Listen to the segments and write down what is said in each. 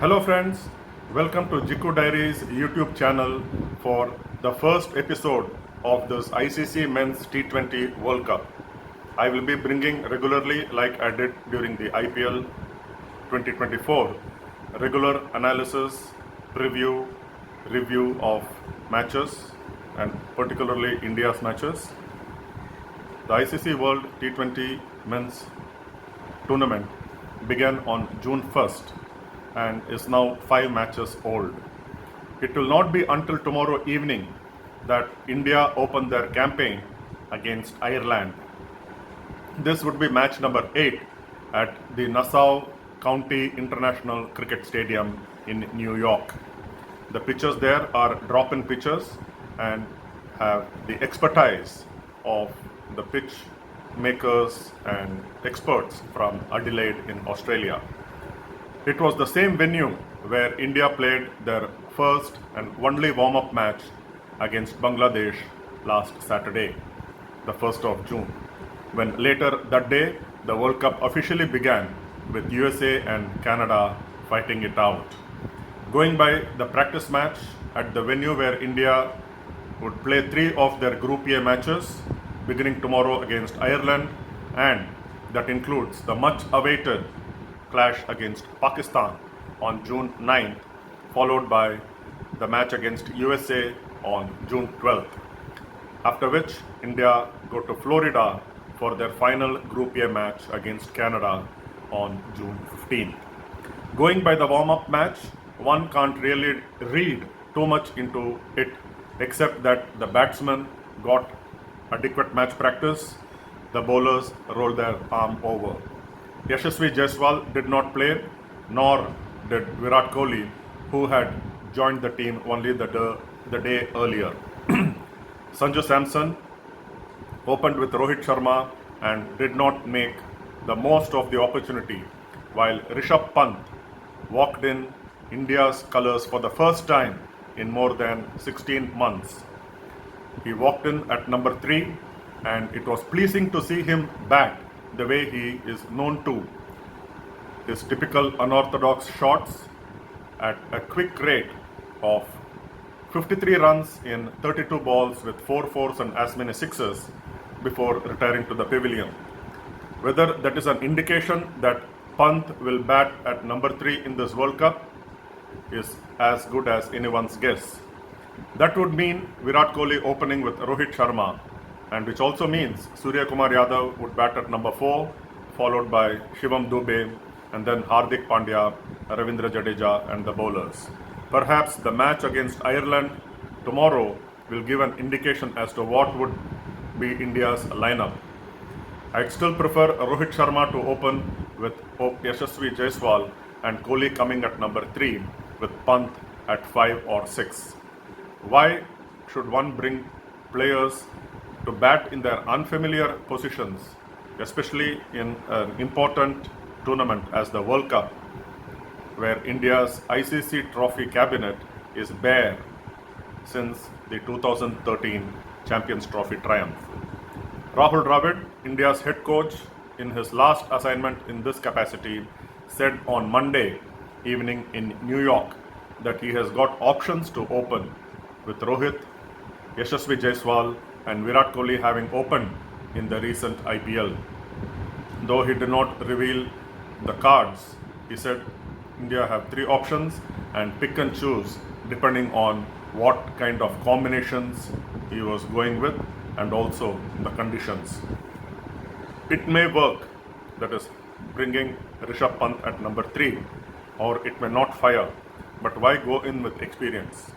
Hello friends, welcome to Gikku Diaries YouTube channel for the first episode of this ICC Men's T20 World Cup. I will be bringing regularly like I did during the IPL 2024, regular analysis, review of matches and particularly India's matches. The ICC World T20 Men's Tournament began on June 1st and is now 5 matches old. It will not be until tomorrow evening that India open their campaign against Ireland. This would be match number 8 at the Nassau County International Cricket Stadium in New York. The pitches there are drop-in pitches and have the expertise of the pitch makers and experts from Adelaide in Australia. It was the same venue where India played their first and only warm-up match against Bangladesh last Saturday, the 1st of June, when later that day the World Cup officially began with USA and Canada fighting it out. Going by the practice match at the venue where India would play 3 of their Group A matches beginning tomorrow against Ireland, and that includes the much awaited clash against Pakistan on June 9th, followed by the match against USA on June 12th. After which India go to Florida for their final Group A match against Canada on June 15th. Going by the warm-up match, one can't really read too much into it except that the batsmen got adequate match practice, the bowlers rolled their arm over. Yashasvi Jaiswal did not play, nor did Virat Kohli, who had joined the team only the day earlier. Sanju Samson opened with Rohit Sharma and did not make the most of the opportunity, while Rishabh Pant walked in India's colours for the first time in more than 16 months. He walked in at number 3 and it was pleasing to see him bat the way he is known to. His typical unorthodox shots at a quick rate of 53 runs in 32 balls with 4 fours and as many sixes before retiring to the pavilion. Whether that is an indication that Pant will bat at number 3 in this World Cup is as good as anyone's guess. That would mean Virat Kohli opening with Rohit Sharma, and which also means Suryakumar Yadav would bat at number 4, followed by Shivam Dube, and then Hardik Pandya, Ravindra Jadeja and the bowlers. Perhaps the match against Ireland tomorrow will give an indication as to what would be India's lineup. I'd still prefer Rohit Sharma to open with Yashasvi Jaiswal and Kohli coming at number 3 with Pant at 5 or 6. Why should one bring players to bat in their unfamiliar positions, especially in an important tournament as the World Cup, where India's ICC trophy cabinet is bare since the 2013 Champions Trophy triumph? Rahul Dravid, India's head coach, in his last assignment in this capacity, said on Monday evening in New York that he has got options to open, with Rohit, Yashasvi Jaiswal and Virat Kohli having opened in the recent IPL. Though he did not reveal the cards, he said India have 3 options and pick and choose depending on what kind of combinations he was going with and also the conditions. It may work, that is bringing Rishabh Pant at number 3, or it may not fire, but why go in with experiments?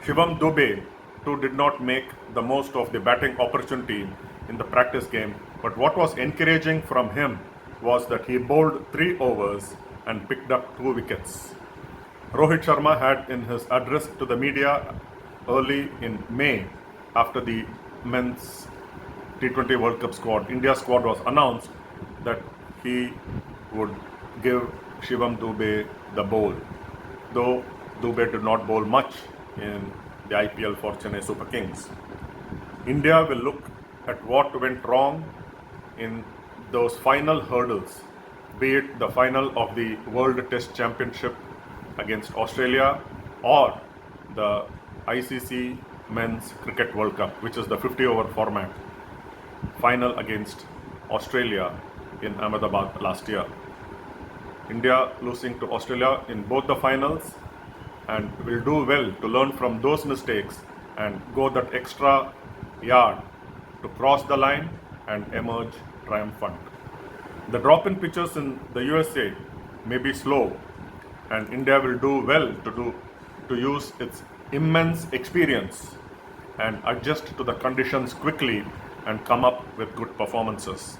Shivam Dube too did not make the most of the batting opportunity in the practice game, but what was encouraging from him was that he bowled 3 overs and picked up 2 wickets. Rohit Sharma had in his address to the media early in May, after the men's T20 World Cup squad, India squad was announced, that he would give Shivam Dube the bowl, though Dube did not bowl much in the IPL for Chennai Super Kings. India will look at what went wrong in those final hurdles be it the final of the World Test Championship against Australia or the ICC Men's Cricket World Cup, which is the 50-over format, final against Australia in Ahmedabad last year. India losing to Australia in both the finals, and will do well to learn from those mistakes and go that extra yard to cross the line and emerge triumphant. The drop-in pitches in the USA may be slow, and India will do well to use its immense experience and adjust to the conditions quickly and come up with good performances.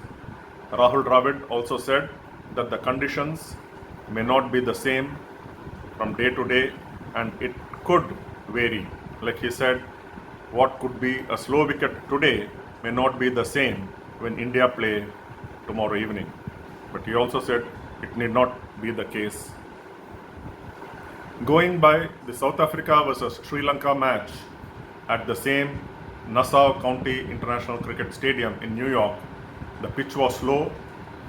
Rahul Dravid also said that the conditions may not be the same from day to day, and it could vary. Like he said, what could be a slow wicket today may not be the same when India play tomorrow evening. But he also said it need not be the case. Going by the South Africa versus Sri Lanka match at the same Nassau County International Cricket Stadium in New York, the pitch was slow,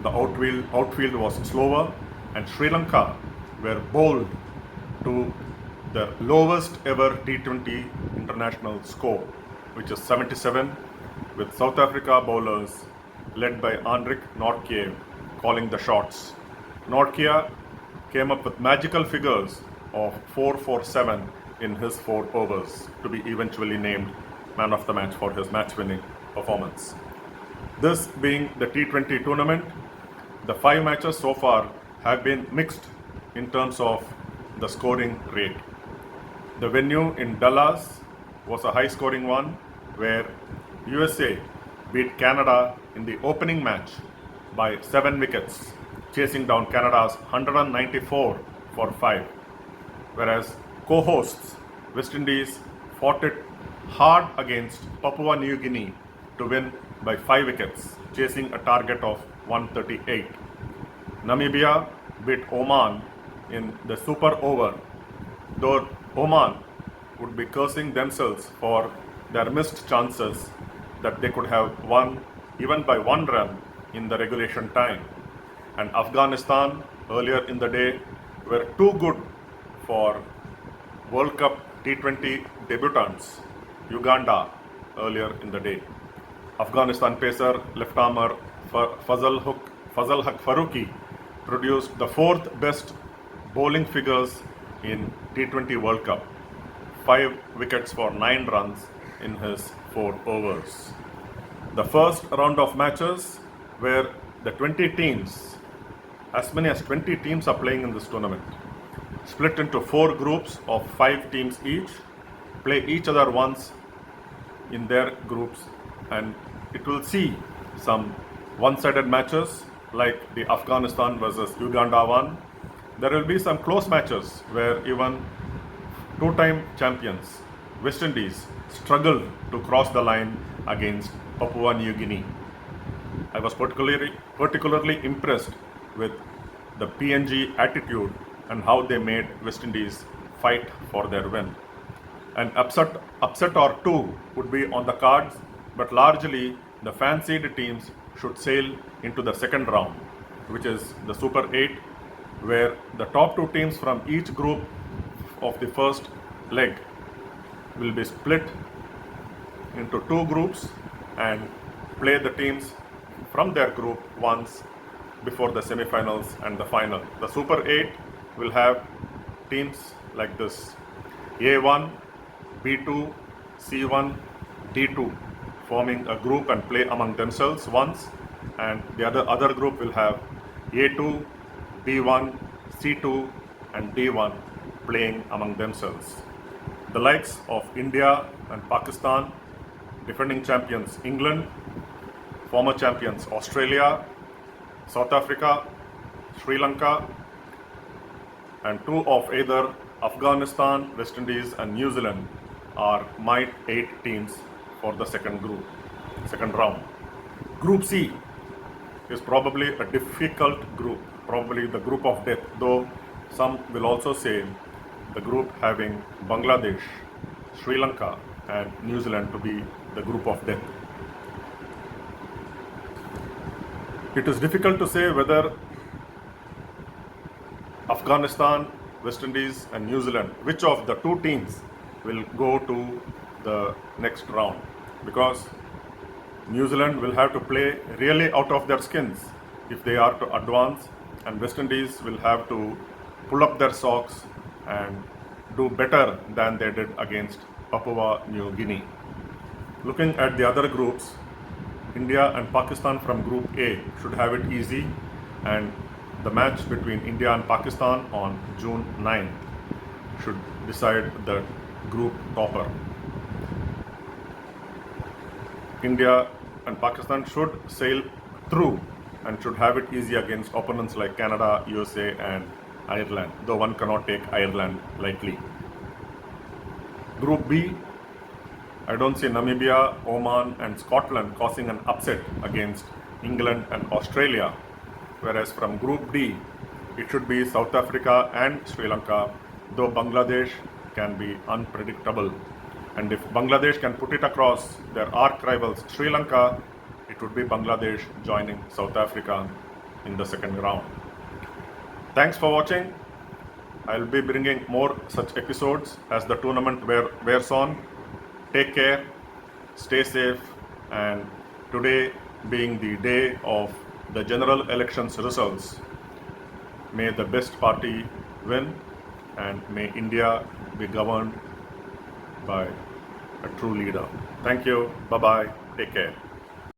the outfield was slower, and Sri Lanka were bowled to the lowest ever T20 international score, which is 77, with South Africa bowlers led by Anrich Nortje calling the shots. Nortje came up with magical figures of 447 in his 4 overs to be eventually named man of the match for his match-winning performance. This being the T20 tournament, the 5 matches so far have been mixed in terms of the scoring rate. The venue in Dallas was a high-scoring one where USA beat Canada in the opening match by 7 wickets, chasing down Canada's 194 for 5. Whereas co-hosts West Indies fought it hard against Papua New Guinea to win by 5 wickets, chasing a target of 138. Namibia beat Oman in the super over, though Oman would be cursing themselves for their missed chances that they could have won even by 1 run in the regulation time. And Afghanistan earlier in the day were too good for World Cup T20 debutants, Uganda, earlier in the day. Afghanistan pacer left armer Fazal Haq Farooqi produced the 4th best bowling figures in T20 World Cup, 5 wickets for 9 runs in his 4 overs. The first round of matches where the 20 teams, as many as 20 teams are playing in this tournament, split into 4 groups of 5 teams each, play each other once in their groups, and it will see some one-sided matches like the Afghanistan versus Uganda one. There will be some close matches where even 2-time champions West Indies struggled to cross the line against Papua New Guinea. I was particularly impressed with the PNG attitude and how they made West Indies fight for their win. An upset or 2 would be on the cards, but largely the fancied teams should sail into the second round, which is the Super 8, where the top 2 teams from each group of the first leg will be split into 2 groups and play the teams from their group once before the semi-finals and the final. The Super 8 will have teams like this: A1, B2, C1, D2 forming a group and play among themselves once, and the other group will have A2, B1, C2 and D1 playing among themselves. The likes of India and Pakistan, defending champions England, former champions Australia, South Africa, Sri Lanka, and 2 of either Afghanistan, West Indies and New Zealand are my 8 teams for the second round. Group C is probably a difficult group, probably the group of death, though some will also say the group having Bangladesh, Sri Lanka and New Zealand to be the group of death. It is difficult to say whether Afghanistan, West Indies and New Zealand, which of the two teams will go to the next round? Because New Zealand will have to play really out of their skins if they are to advance, and West Indies will have to pull up their socks and do better than they did against Papua New Guinea. Looking at the other groups, India and Pakistan from Group A should have it easy, and the match between India and Pakistan on June 9th should decide the group topper. India and Pakistan should sail through and should have it easy against opponents like Canada, USA and Ireland, though one cannot take Ireland lightly. Group B, I don't see Namibia, Oman and Scotland causing an upset against England and Australia, whereas from Group D, it should be South Africa and Sri Lanka, though Bangladesh can be unpredictable. And if Bangladesh can put it across their arch rivals Sri Lanka, it would be Bangladesh joining South Africa in the second round. Thanks for watching. I'll be bringing more such episodes as the tournament wears on. Take care, stay safe, and today being the day of the general elections results, may the best party win and may India be governed by a true leader. Thank you. Bye-bye. Take care.